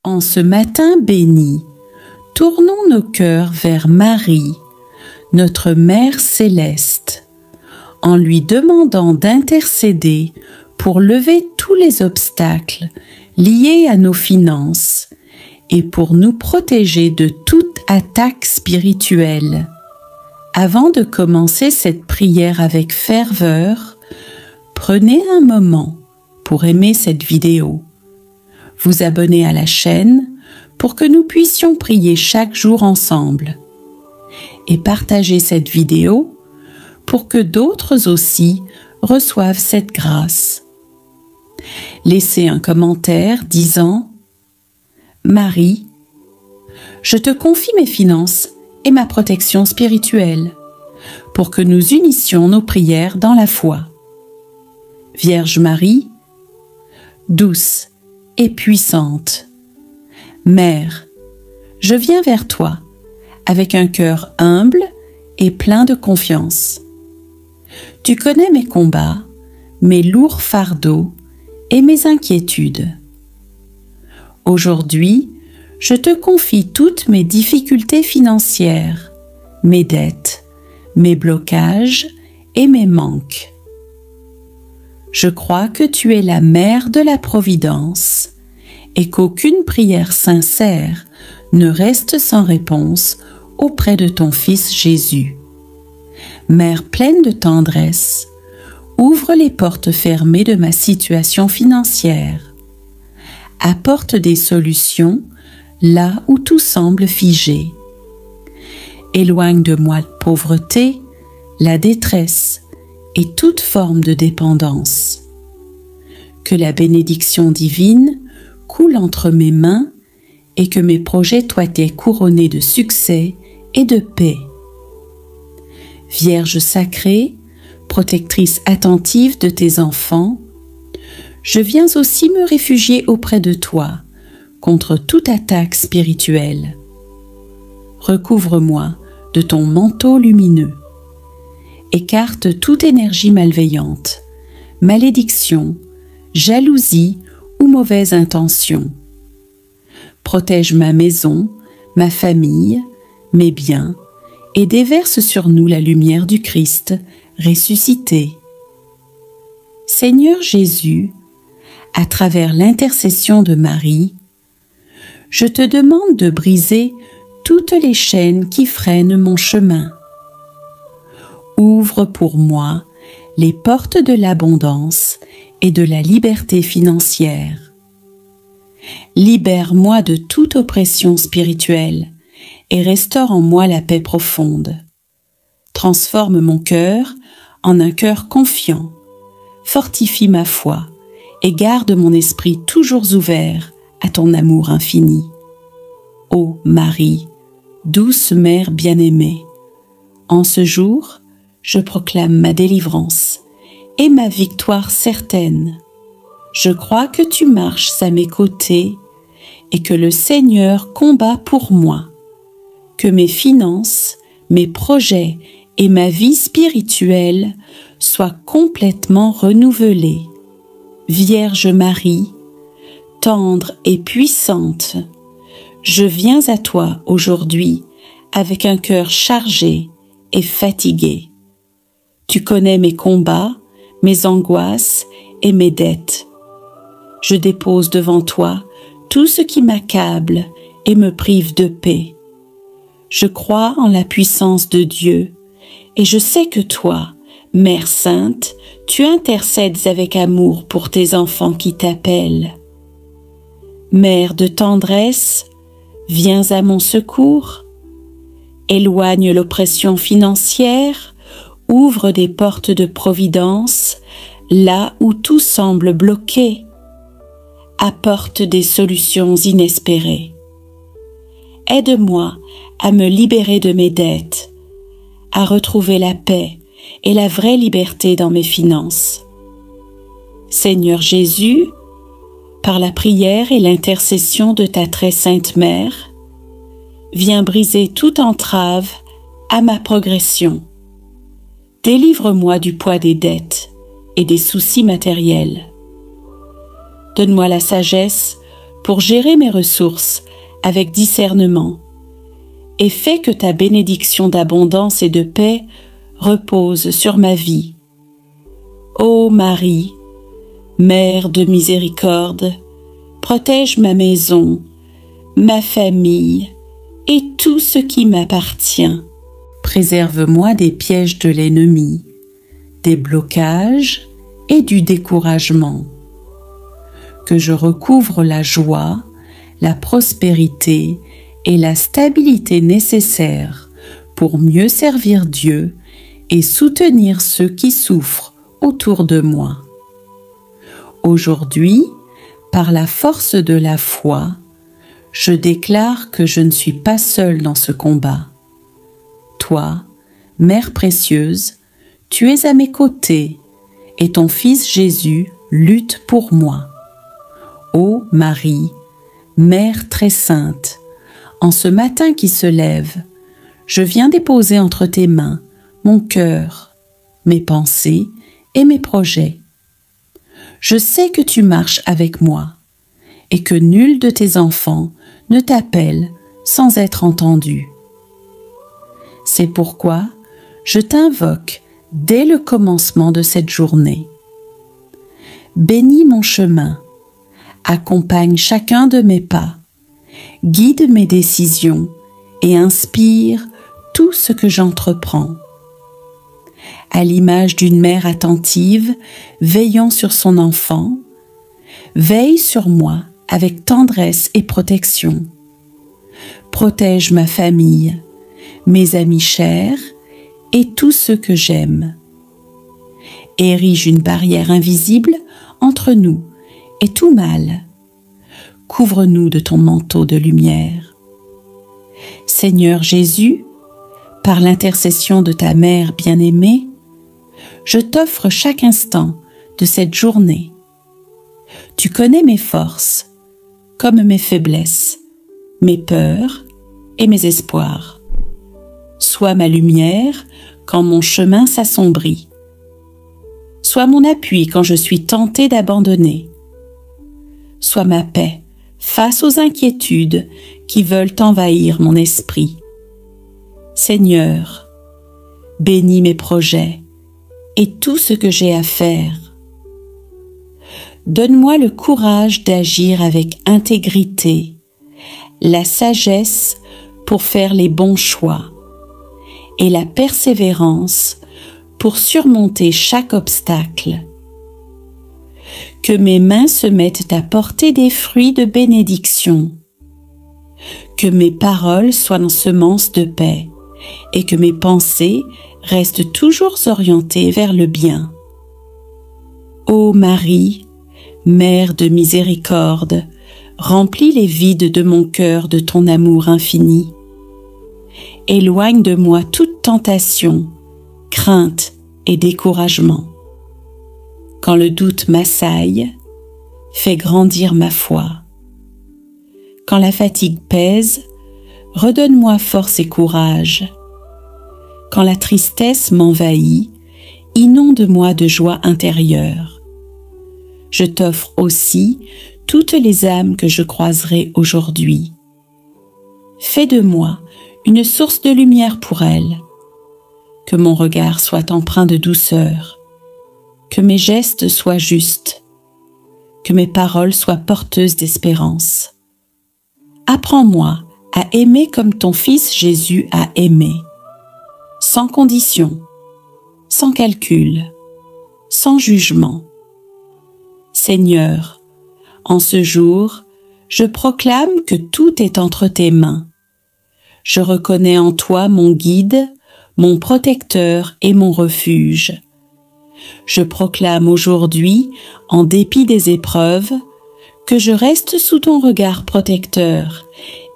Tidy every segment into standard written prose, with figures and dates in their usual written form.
En ce matin béni, tournons nos cœurs vers Marie, notre Mère céleste, en lui demandant d'intercéder pour lever tous les obstacles liés à nos finances et pour nous protéger de toute attaque spirituelle. Avant de commencer cette prière avec ferveur, prenez un moment pour aimer cette vidéo, vous abonner à la chaîne pour que nous puissions prier chaque jour ensemble et partager cette vidéo pour que d'autres aussi reçoivent cette grâce. Laissez un commentaire disant « Marie, je te confie mes finances et ma protection spirituelle pour que nous unissions nos prières dans la foi. Vierge Marie, douce et puissante, Mère, je viens vers toi avec un cœur humble et plein de confiance. Tu connais mes combats, mes lourds fardeaux et mes inquiétudes. Aujourd'hui, je te confie toutes mes difficultés financières, mes dettes, mes blocages et mes manques. Je crois que tu es la mère de la Providence et qu'aucune prière sincère ne reste sans réponse auprès de ton Fils Jésus. Mère pleine de tendresse, ouvre les portes fermées de ma situation financière. Apporte des solutions là où tout semble figé. Éloigne de moi la pauvreté, la détresse et toute forme de dépendance. Que la bénédiction divine coule entre mes mains et que mes projets soient couronnés de succès et de paix. Vierge sacrée, protectrice attentive de tes enfants, je viens aussi me réfugier auprès de toi contre toute attaque spirituelle. Recouvre-moi de ton manteau lumineux. Écarte toute énergie malveillante, malédiction, jalousie ou mauvaise intention. Protège ma maison, ma famille, mes biens et déverse sur nous la lumière du Christ ressuscité. Seigneur Jésus, à travers l'intercession de Marie, je te demande de briser toutes les chaînes qui freinent mon chemin. Ouvre pour moi les portes de l'abondance et de la liberté financière. Libère-moi de toute oppression spirituelle et restaure en moi la paix profonde. Transforme mon cœur en un cœur confiant, fortifie ma foi et garde mon esprit toujours ouvert à ton amour infini. Ô Marie, douce Mère bien-aimée, en ce jour, je proclame ma délivrance et ma victoire certaine. Je crois que tu marches à mes côtés et que le Seigneur combat pour moi, que mes finances, mes projets et ma vie spirituelle soient complètement renouvelés. Vierge Marie, tendre et puissante, je viens à toi aujourd'hui avec un cœur chargé et fatigué. Tu connais mes combats, mes angoisses et mes dettes. Je dépose devant toi tout ce qui m'accable et me prive de paix. Je crois en la puissance de Dieu et je sais que toi, Mère Sainte, tu intercèdes avec amour pour tes enfants qui t'appellent. Mère de tendresse, viens à mon secours. Éloigne l'oppression financière, ouvre des portes de providence là où tout semble bloqué. Apporte des solutions inespérées. Aide-moi à me libérer de mes dettes, à retrouver la paix et la vraie liberté dans mes finances. Seigneur Jésus, par la prière et l'intercession de ta très sainte Mère, viens briser toute entrave à ma progression. Délivre-moi du poids des dettes et des soucis matériels. Donne-moi la sagesse pour gérer mes ressources avec discernement, et fais que ta bénédiction d'abondance et de paix repose sur ma vie. Ô Marie, Mère de miséricorde, protège ma maison, ma famille et tout ce qui m'appartient. Préserve-moi des pièges de l'ennemi, des blocages et du découragement. Que je recouvre la joie, la prospérité et la stabilité nécessaires pour mieux servir Dieu et soutenir ceux qui souffrent autour de moi. Aujourd'hui, par la force de la foi, je déclare que je ne suis pas seule dans ce combat. Toi, Mère précieuse, tu es à mes côtés et ton Fils Jésus lutte pour moi. Ô Marie, Mère très sainte, en ce matin qui se lève, je viens déposer entre tes mains mon cœur, mes pensées et mes projets. Je sais que tu marches avec moi et que nul de tes enfants ne t'appelle sans être entendu. C'est pourquoi je t'invoque dès le commencement de cette journée. Bénis mon chemin, accompagne chacun de mes pas, guide mes décisions et inspire tout ce que j'entreprends. À l'image d'une mère attentive veillant sur son enfant, veille sur moi avec tendresse et protection. Protège ma famille, mes amis chers et tous ceux que j'aime. Érige une barrière invisible entre nous et tout mal. Couvre-nous de ton manteau de lumière. Seigneur Jésus, par l'intercession de ta mère bien-aimée, je t'offre chaque instant de cette journée. Tu connais mes forces, comme mes faiblesses, mes peurs et mes espoirs. Sois ma lumière quand mon chemin s'assombrit. Sois mon appui quand je suis tentée d'abandonner. Sois ma paix face aux inquiétudes qui veulent envahir mon esprit. Seigneur, bénis mes projets et tout ce que j'ai à faire. Donne-moi le courage d'agir avec intégrité, la sagesse pour faire les bons choix et la persévérance pour surmonter chaque obstacle. Que mes mains se mettent à porter des fruits de bénédiction. Que mes paroles soient semences de paix et que mes pensées restent toujours orientées vers le bien. Ô Marie, Mère de miséricorde, remplis les vides de mon cœur de ton amour infini. Éloigne de moi toute tentation, crainte et découragement. Quand le doute m'assaille, fais grandir ma foi. Quand la fatigue pèse, redonne-moi force et courage. Quand la tristesse m'envahit, inonde-moi de joie intérieure. Je t'offre aussi toutes les âmes que je croiserai aujourd'hui. Fais de moi une source de lumière pour elles. Que mon regard soit empreint de douceur. Que mes gestes soient justes. Que mes paroles soient porteuses d'espérance. Apprends-moi à aimer comme ton Fils Jésus a aimé, sans condition, sans calcul, sans jugement. Seigneur, en ce jour, je proclame que tout est entre tes mains. Je reconnais en toi mon guide, mon protecteur et mon refuge. Je proclame aujourd'hui, en dépit des épreuves, que je reste sous ton regard protecteur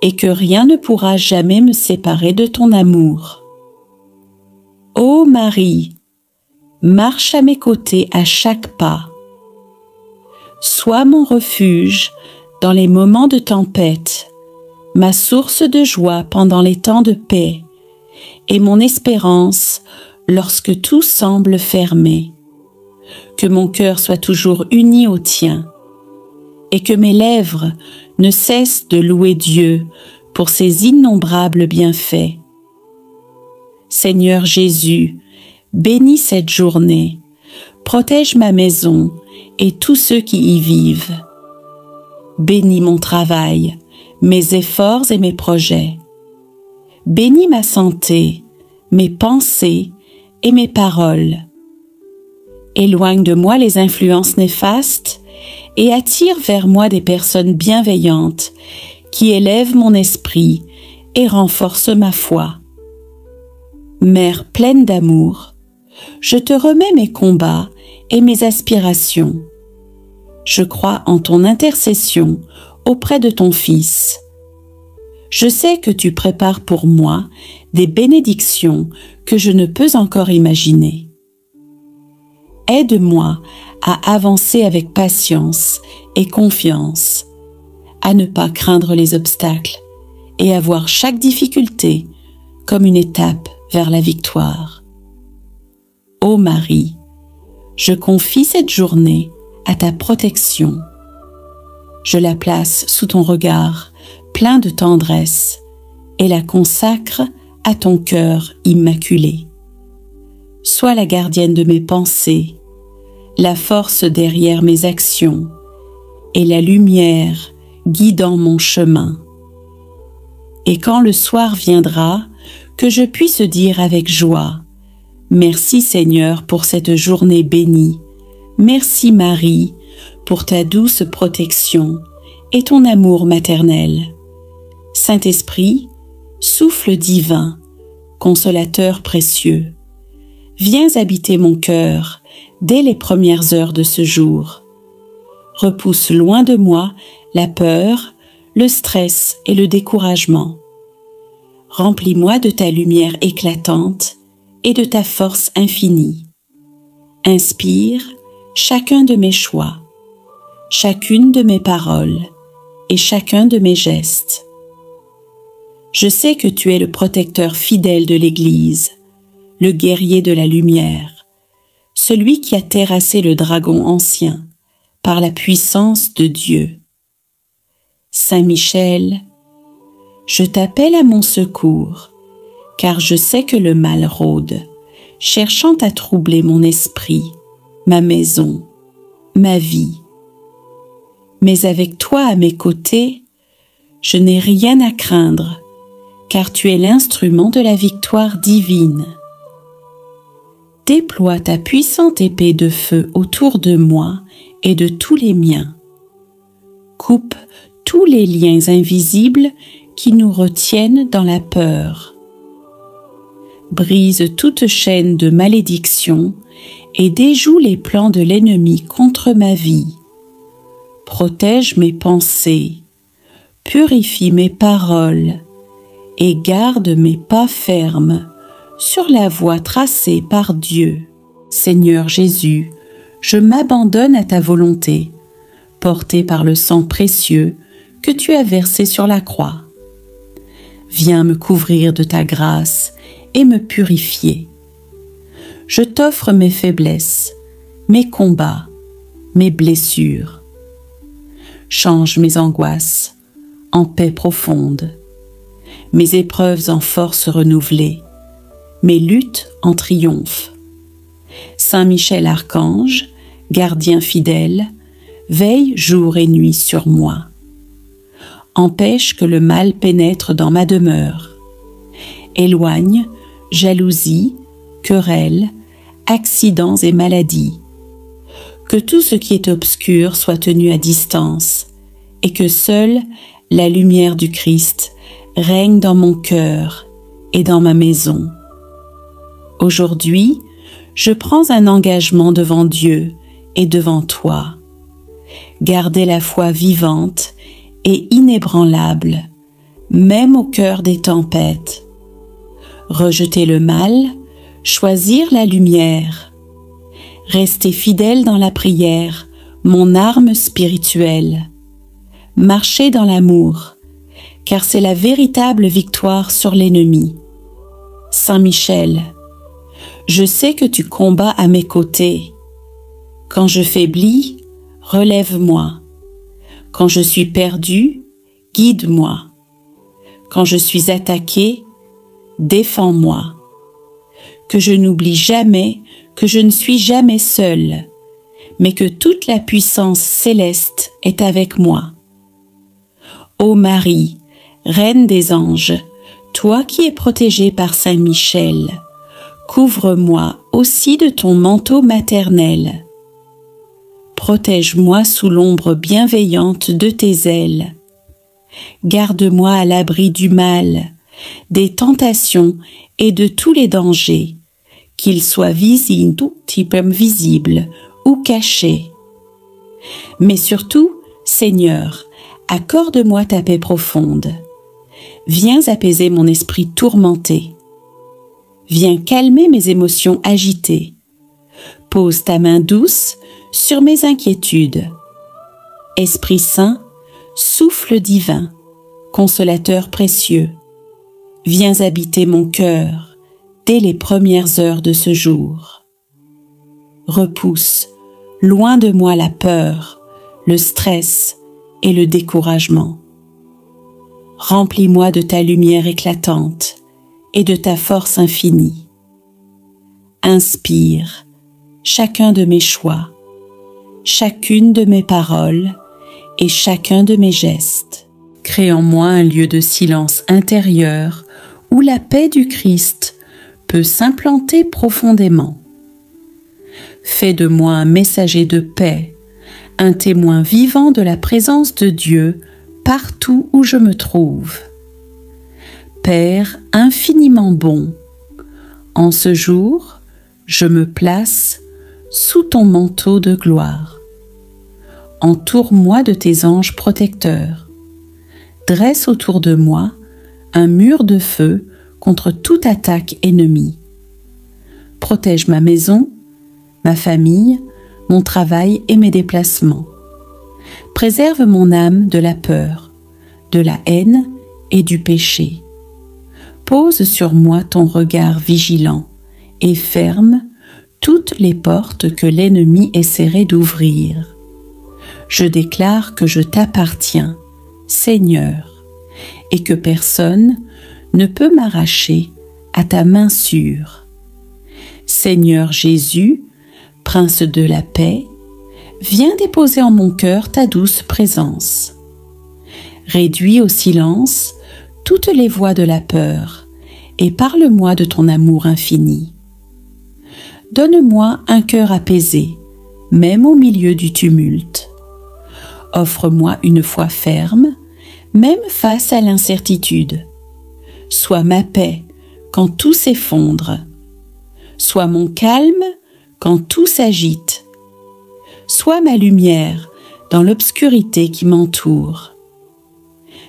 et que rien ne pourra jamais me séparer de ton amour. Ô Marie, marche à mes côtés à chaque pas. Sois mon refuge dans les moments de tempête, ma source de joie pendant les temps de paix, et mon espérance lorsque tout semble fermé. Que mon cœur soit toujours uni au tien, et que mes lèvres ne cesse de louer Dieu pour ses innombrables bienfaits. Seigneur Jésus, bénis cette journée, protège ma maison et tous ceux qui y vivent. Bénis mon travail, mes efforts et mes projets. Bénis ma santé, mes pensées et mes paroles. Éloigne de moi les influences néfastes et attire vers moi des personnes bienveillantes qui élèvent mon esprit et renforcent ma foi. Mère pleine d'amour, je te remets mes combats et mes aspirations. Je crois en ton intercession auprès de ton Fils. Je sais que tu prépares pour moi des bénédictions que je ne peux encore imaginer. Aide-moi à avancer avec patience et confiance, à ne pas craindre les obstacles et à voir chaque difficulté comme une étape vers la victoire. Ô Marie, je confie cette journée à ta protection. Je la place sous ton regard plein de tendresse et la consacre à ton cœur immaculé. Sois la gardienne de mes pensées, la force derrière mes actions et la lumière guidant mon chemin. Et quand le soir viendra, que je puisse dire avec joie: merci Seigneur pour cette journée bénie. Merci Marie pour ta douce protection et ton amour maternel. Saint-Esprit, souffle divin, consolateur précieux, viens habiter mon cœur dès les premières heures de ce jour. Repousse loin de moi la peur, le stress et le découragement. Remplis-moi de ta lumière éclatante et de ta force infinie. Inspire chacun de mes choix, chacune de mes paroles et chacun de mes gestes. Je sais que tu es le protecteur fidèle de l'Église, le guerrier de la lumière, celui qui a terrassé le dragon ancien par la puissance de Dieu. Saint Michel, je t'appelle à mon secours, car je sais que le mal rôde, cherchant à troubler mon esprit, ma maison, ma vie. Mais avec toi à mes côtés, je n'ai rien à craindre, car tu es l'instrument de la victoire divine. Déploie ta puissante épée de feu autour de moi et de tous les miens. Coupe tous les liens invisibles qui nous retiennent dans la peur. Brise toute chaîne de malédiction et déjoue les plans de l'ennemi contre ma vie. Protège mes pensées, purifie mes paroles et garde mes pas fermes sur la voie tracée par Dieu. Seigneur Jésus, je m'abandonne à ta volonté, portée par le sang précieux que tu as versé sur la croix. Viens me couvrir de ta grâce et me purifier. Je t'offre mes faiblesses, mes combats, mes blessures. Change mes angoisses en paix profonde, mes épreuves en force renouvelée, mes luttes en triomphe. Saint Michel Archange, gardien fidèle, veille jour et nuit sur moi. Empêche que le mal pénètre dans ma demeure. Éloigne jalousie, querelles, accidents et maladies. Que tout ce qui est obscur soit tenu à distance et que seule la lumière du Christ règne dans mon cœur et dans ma maison. Aujourd'hui, je prends un engagement devant Dieu et devant toi. Garder la foi vivante et inébranlable, même au cœur des tempêtes. Rejeter le mal, choisir la lumière. Rester fidèle dans la prière, mon arme spirituelle. Marcher dans l'amour, car c'est la véritable victoire sur l'ennemi. Saint Michel, je sais que tu combats à mes côtés. Quand je faiblis, relève-moi. Quand je suis perdu, guide-moi. Quand je suis attaqué, défends-moi. Que je n'oublie jamais que je ne suis jamais seul, mais que toute la puissance céleste est avec moi. Ô Marie, Reine des anges, toi qui es protégée par Saint Michel, couvre-moi aussi de ton manteau maternel. Protège-moi sous l'ombre bienveillante de tes ailes. Garde-moi à l'abri du mal, des tentations et de tous les dangers, qu'ils soient visibles ou cachés. Mais surtout, Seigneur, accorde-moi ta paix profonde. Viens apaiser mon esprit tourmenté. Viens calmer mes émotions agitées. Pose ta main douce sur mes inquiétudes. Esprit Saint, souffle divin, consolateur précieux, viens habiter mon cœur dès les premières heures de ce jour. Repousse loin de moi la peur, le stress et le découragement. Remplis-moi de ta lumière éclatante et de ta force infinie. Inspire chacun de mes choix, chacune de mes paroles et chacun de mes gestes. Crée en moi un lieu de silence intérieur où la paix du Christ peut s'implanter profondément. Fais de moi un messager de paix, un témoin vivant de la présence de Dieu partout où je me trouve. Père infiniment bon, en ce jour, je me place sous ton manteau de gloire. Entoure-moi de tes anges protecteurs. Dresse autour de moi un mur de feu contre toute attaque ennemie. Protège ma maison, ma famille, mon travail et mes déplacements. Préserve mon âme de la peur, de la haine et du péché. Pose sur moi ton regard vigilant et ferme toutes les portes que l'ennemi essaierait d'ouvrir. Je déclare que je t'appartiens, Seigneur, et que personne ne peut m'arracher à ta main sûre. Seigneur Jésus, Prince de la paix, viens déposer en mon cœur ta douce présence. Réduis au silence toutes les voix de la peur et parle-moi de ton amour infini. Donne-moi un cœur apaisé, même au milieu du tumulte. Offre-moi une foi ferme, même face à l'incertitude. Sois ma paix quand tout s'effondre. Sois mon calme quand tout s'agite. Sois ma lumière dans l'obscurité qui m'entoure.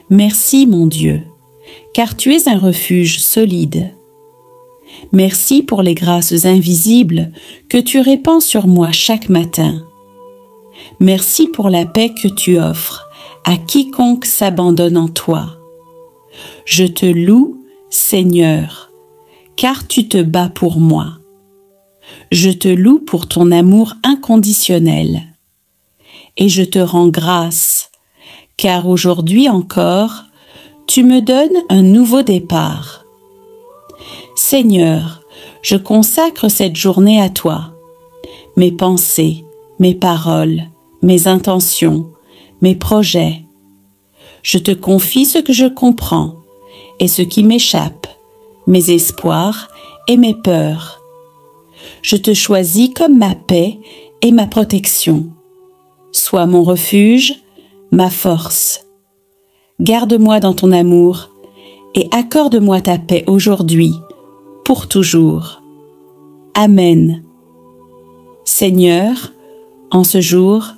Merci mon Dieu, car tu es un refuge solide. Merci pour les grâces invisibles que tu répands sur moi chaque matin. Merci pour la paix que tu offres à quiconque s'abandonne en toi. Je te loue, Seigneur, car tu te bats pour moi. Je te loue pour ton amour inconditionnel. Et je te rends grâce, car aujourd'hui encore, tu me donnes un nouveau départ. Seigneur, je consacre cette journée à toi. Mes pensées, mes paroles, mes intentions, mes projets. Je te confie ce que je comprends et ce qui m'échappe, mes espoirs et mes peurs. Je te choisis comme ma paix et ma protection. Sois mon refuge, ma force. Garde-moi dans ton amour et accorde-moi ta paix aujourd'hui, pour toujours. Amen. Seigneur, en ce jour,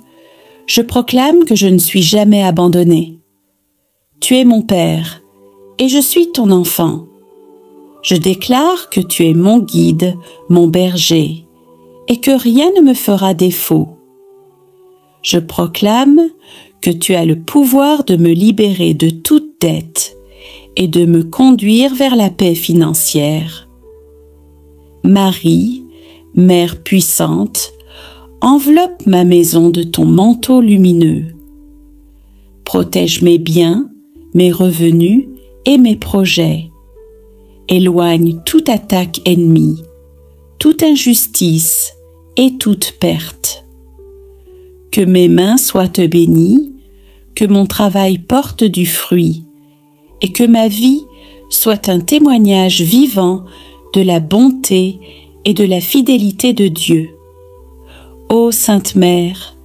je proclame que je ne suis jamais abandonnée. Tu es mon Père et je suis ton enfant. Je déclare que tu es mon guide, mon berger, et que rien ne me fera défaut. Je proclame que tu as le pouvoir de me libérer de toute dette et de me conduire vers la paix financière. Marie, Mère puissante, enveloppe ma maison de ton manteau lumineux. Protège mes biens, mes revenus et mes projets. Éloigne toute attaque ennemie, toute injustice et toute perte. Que mes mains soient bénies, que mon travail porte du fruit et que ma vie soit un témoignage vivant de la bonté et de la fidélité de Dieu. Ô Sainte Mère,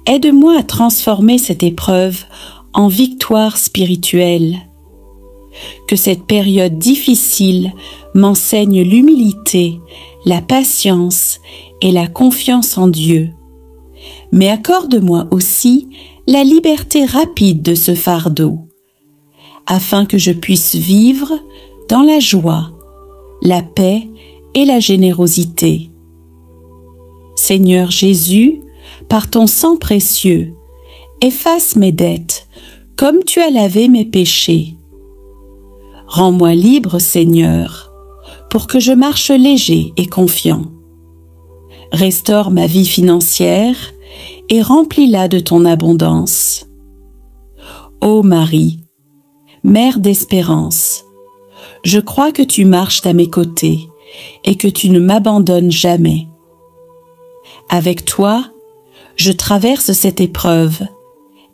aide-moi à transformer cette épreuve en victoire spirituelle. Que cette période difficile m'enseigne l'humilité, la patience et la confiance en Dieu. Mais accorde-moi aussi la liberté rapide de ce fardeau, afin que je puisse vivre dans la joie, la paix et la générosité. Seigneur Jésus, par ton sang précieux, efface mes dettes comme tu as lavé mes péchés. Rends-moi libre, Seigneur, pour que je marche léger et confiant. Restaure ma vie financière et remplis-la de ton abondance. Ô Marie, Mère d'espérance, je crois que tu marches à mes côtés et que tu ne m'abandonnes jamais. Avec toi, je traverse cette épreuve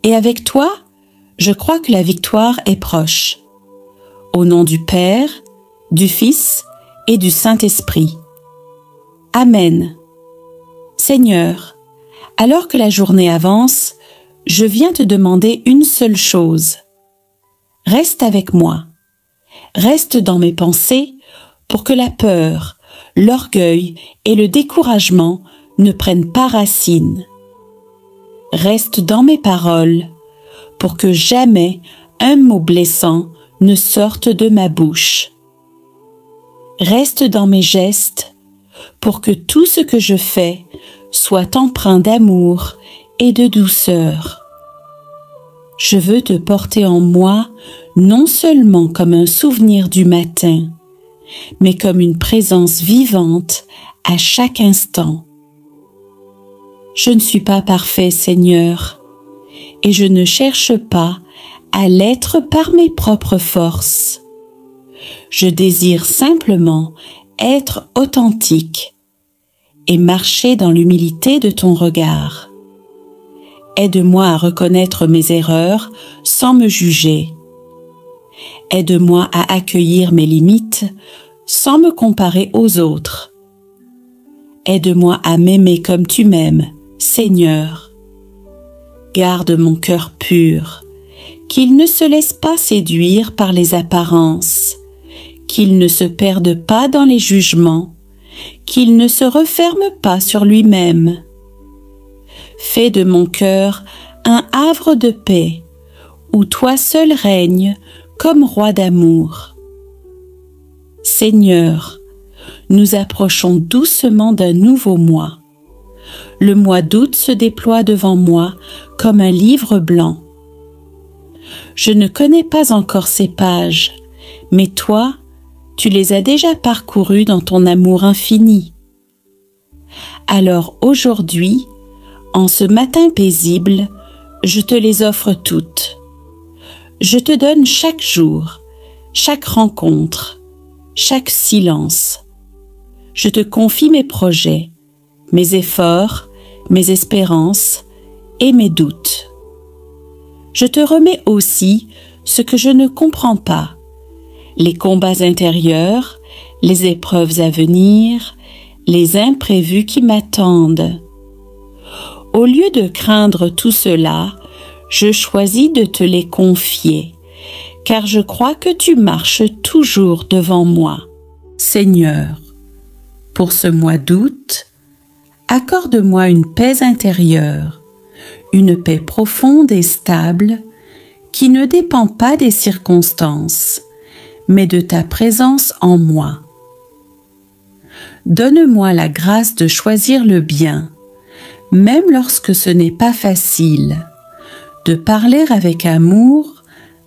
et avec toi, je crois que la victoire est proche. Au nom du Père, du Fils et du Saint-Esprit. Amen. Seigneur, alors que la journée avance, je viens te demander une seule chose. Reste avec moi. Reste dans mes pensées pour que la peur, l'orgueil et le découragement ne prennent pas racine. Reste dans mes paroles pour que jamais un mot blessant ne sorte de ma bouche. Reste dans mes gestes pour que tout ce que je fais soit empreint d'amour et de douceur. Je veux te porter en moi non seulement comme un souvenir du matin, mais comme une présence vivante à chaque instant. Je ne suis pas parfait, Seigneur, et je ne cherche pas à l'être par mes propres forces. Je désire simplement être authentique et marcher dans l'humilité de ton regard. Aide-moi à reconnaître mes erreurs sans me juger. Aide-moi à accueillir mes limites sans me comparer aux autres. Aide-moi à m'aimer comme tu m'aimes, Seigneur. Garde mon cœur pur, qu'il ne se laisse pas séduire par les apparences, qu'il ne se perde pas dans les jugements, qu'il ne se referme pas sur lui-même. Fais de mon cœur un havre de paix, où toi seul règnes comme roi d'amour. Seigneur, nous approchons doucement d'un nouveau mois. Le mois d'août se déploie devant moi comme un livre blanc. Je ne connais pas encore ces pages, mais toi, tu les as déjà parcourues dans ton amour infini. Alors aujourd'hui, en ce matin paisible, je te les offre toutes. Je te donne chaque jour, chaque rencontre, chaque silence. Je te confie mes projets, mes efforts, mes espérances et mes doutes. Je te remets aussi ce que je ne comprends pas, les combats intérieurs, les épreuves à venir, les imprévus qui m'attendent. Au lieu de craindre tout cela, je choisis de te les confier, car je crois que tu marches toujours devant moi. Seigneur, pour ce mois d'août, accorde-moi une paix intérieure, une paix profonde et stable qui ne dépend pas des circonstances, mais de ta présence en moi. Donne-moi la grâce de choisir le bien, même lorsque ce n'est pas facile, de parler avec amour,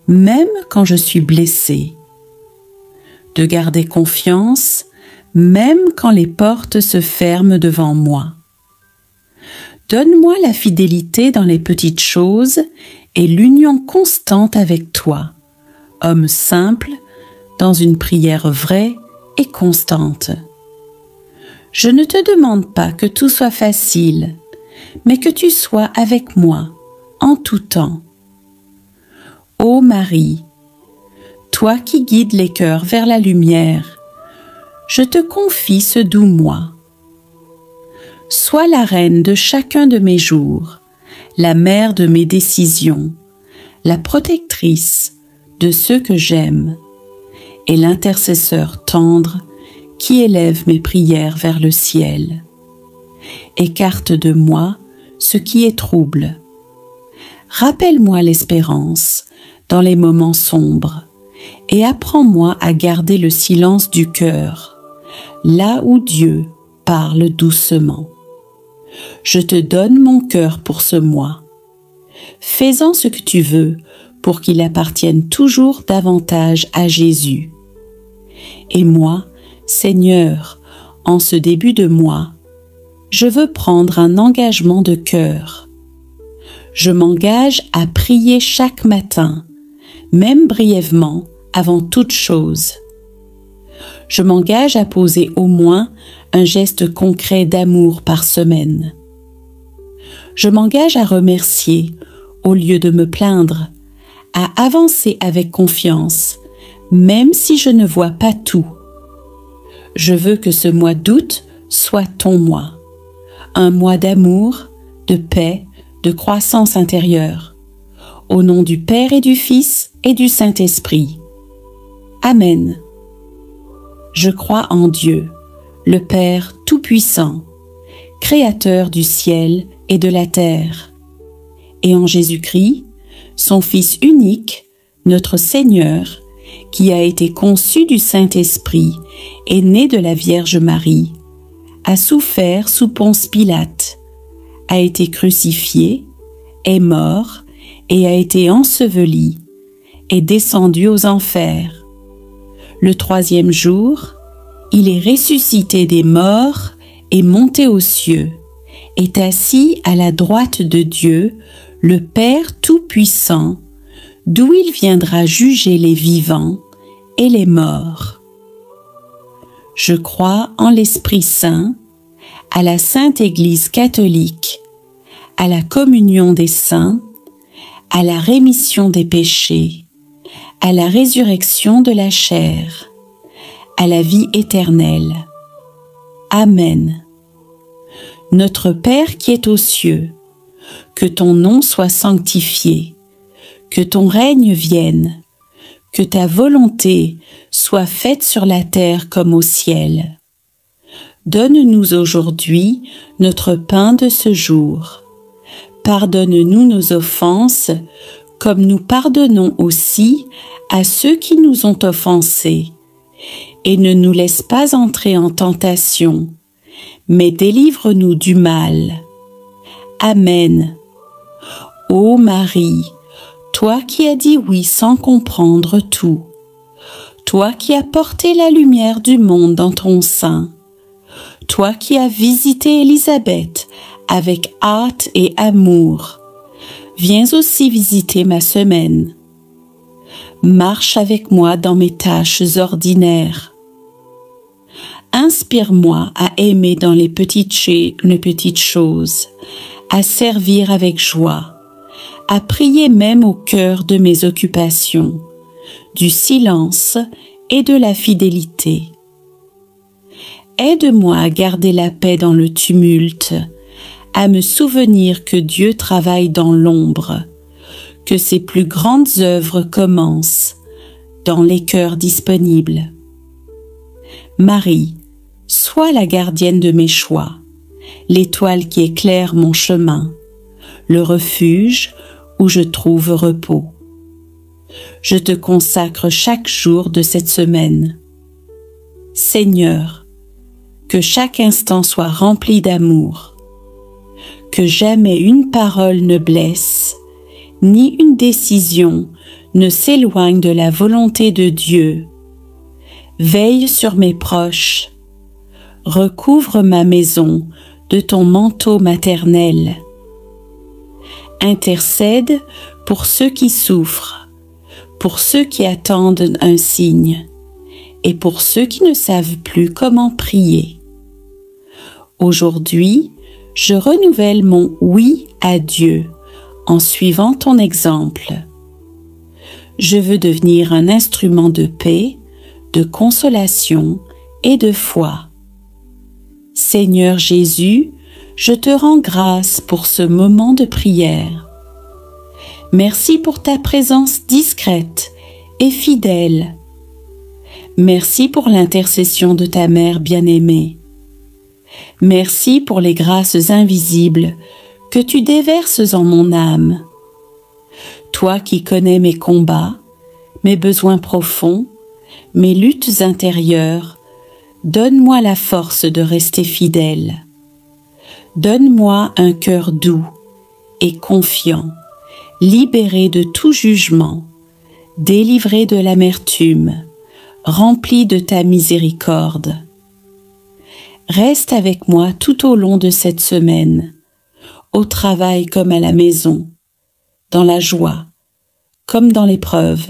même quand je suis blessée, de garder confiance, même quand les portes se ferment devant moi. Donne-moi la fidélité dans les petites choses et l'union constante avec toi, homme simple, dans une prière vraie et constante. Je ne te demande pas que tout soit facile, mais que tu sois avec moi en tout temps. Ô Marie, toi qui guides les cœurs vers la lumière, je te confie ce doux moi. Sois la reine de chacun de mes jours, la mère de mes décisions, la protectrice de ceux que j'aime, et l'intercesseur tendre qui élève mes prières vers le ciel. Écarte de moi ce qui est trouble. Rappelle-moi l'espérance dans les moments sombres et apprends-moi à garder le silence du cœur, là où Dieu parle doucement. Je te donne mon cœur pour ce mois. Fais-en ce que tu veux pour qu'il appartienne toujours davantage à Jésus. Et moi, Seigneur, en ce début de mois, je veux prendre un engagement de cœur. Je m'engage à prier chaque matin, même brièvement, avant toute chose. Je m'engage à poser au moins un geste concret d'amour par semaine. Je m'engage à remercier au lieu de me plaindre, à avancer avec confiance, même si je ne vois pas tout. Je veux que ce mois d'août soit ton mois, un mois d'amour, de paix, de croissance intérieure. Au nom du Père et du Fils et du Saint-Esprit. Amen. Je crois en Dieu, le Père Tout-Puissant, Créateur du ciel et de la terre, et en Jésus-Christ, son Fils unique, notre Seigneur, qui a été conçu du Saint-Esprit et né de la Vierge Marie, a souffert sous Ponce Pilate, a été crucifié, est mort et a été enseveli, est descendu aux enfers. Le troisième jour, il est ressuscité des morts et monté aux cieux, est assis à la droite de Dieu, le Père Tout-Puissant, d'où il viendra juger les vivants et les morts. Je crois en l'Esprit Saint, à la Sainte Église catholique, à la communion des saints, à la rémission des péchés, à la résurrection de la chair, à la vie éternelle. Amen. Notre Père qui es aux cieux, que ton nom soit sanctifié, que ton règne vienne, que ta volonté soit faite sur la terre comme au ciel. Donne-nous aujourd'hui notre pain de ce jour. Pardonne-nous nos offenses, comme nous pardonnons aussi à ceux qui nous ont offensés. Et ne nous laisse pas entrer en tentation, mais délivre-nous du mal. Amen. Ô Marie, toi qui as dit oui sans comprendre tout, toi qui as porté la lumière du monde dans ton sein, toi qui as visité Élisabeth avec hâte et amour, viens aussi visiter ma semaine. Marche avec moi dans mes tâches ordinaires. Inspire-moi à aimer dans les petites choses, à servir avec joie, à prier même au cœur de mes occupations, du silence et de la fidélité. Aide-moi à garder la paix dans le tumulte, à me souvenir que Dieu travaille dans l'ombre, que ses plus grandes œuvres commencent dans les cœurs disponibles. Marie, sois la gardienne de mes choix, l'étoile qui éclaire mon chemin, le refuge où je trouve repos. Je te consacre chaque jour de cette semaine. Seigneur, que chaque instant soit rempli d'amour, que jamais une parole ne blesse, ni une décision ne s'éloigne de la volonté de Dieu. Veille sur mes proches, recouvre ma maison de ton manteau maternel. Intercède pour ceux qui souffrent, pour ceux qui attendent un signe et pour ceux qui ne savent plus comment prier. Aujourd'hui, je renouvelle mon oui à Dieu en suivant ton exemple. Je veux devenir un instrument de paix, de consolation et de foi. Seigneur Jésus, je te rends grâce pour ce moment de prière. Merci pour ta présence discrète et fidèle. Merci pour l'intercession de ta mère bien-aimée. Merci pour les grâces invisibles que tu déverses en mon âme. Toi qui connais mes combats, mes besoins profonds, mes luttes intérieures, donne-moi la force de rester fidèle. Donne-moi un cœur doux et confiant, libéré de tout jugement, délivré de l'amertume, rempli de ta miséricorde. Reste avec moi tout au long de cette semaine, au travail comme à la maison, dans la joie comme dans l'épreuve.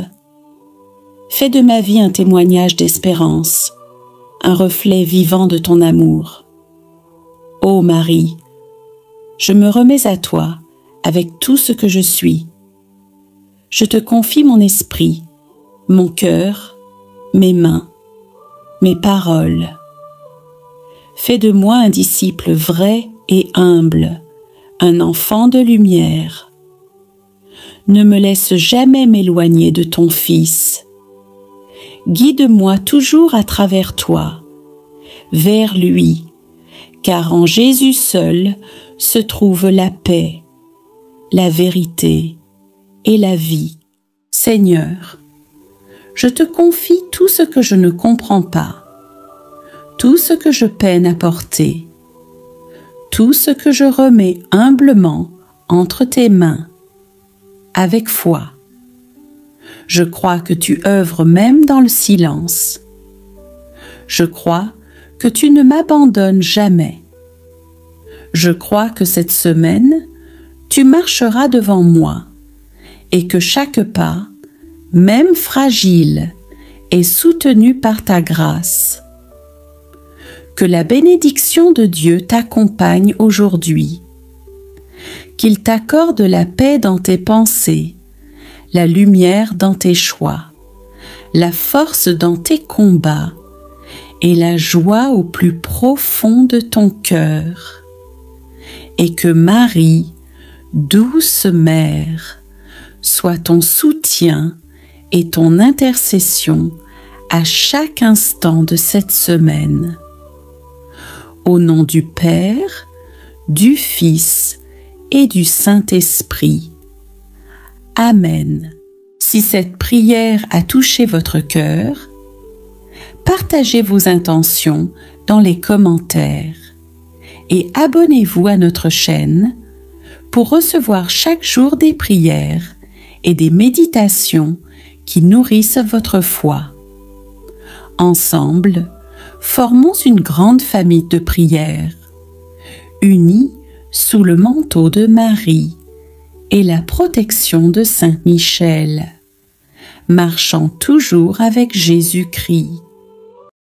Fais de ma vie un témoignage d'espérance, un reflet vivant de ton amour. Ô Marie, je me remets à toi avec tout ce que je suis. Je te confie mon esprit, mon cœur, mes mains, mes paroles. Fais de moi un disciple vrai et humble, un enfant de lumière. Ne me laisse jamais m'éloigner de ton Fils. Guide-moi toujours à travers toi, vers lui, car en Jésus seul se trouve la paix, la vérité et la vie. Seigneur, je te confie tout ce que je ne comprends pas, tout ce que je peine à porter, tout ce que je remets humblement entre tes mains, avec foi. Je crois que tu œuvres même dans le silence. Je crois que tu ne m'abandonnes jamais. Je crois que cette semaine, tu marcheras devant moi et que chaque pas, même fragile, est soutenu par ta grâce. Que la bénédiction de Dieu t'accompagne aujourd'hui. Qu'il t'accorde la paix dans tes pensées, la lumière dans tes choix, la force dans tes combats et la joie au plus profond de ton cœur. Et que Marie, douce mère, soit ton soutien et ton intercession à chaque instant de cette semaine. Au nom du Père, du Fils et du Saint-Esprit. Amen. Si cette prière a touché votre cœur, partagez vos intentions dans les commentaires et abonnez-vous à notre chaîne pour recevoir chaque jour des prières et des méditations qui nourrissent votre foi. Ensemble, formons une grande famille de prières, unis sous le manteau de Marie et la protection de Saint Michel, marchant toujours avec Jésus-Christ.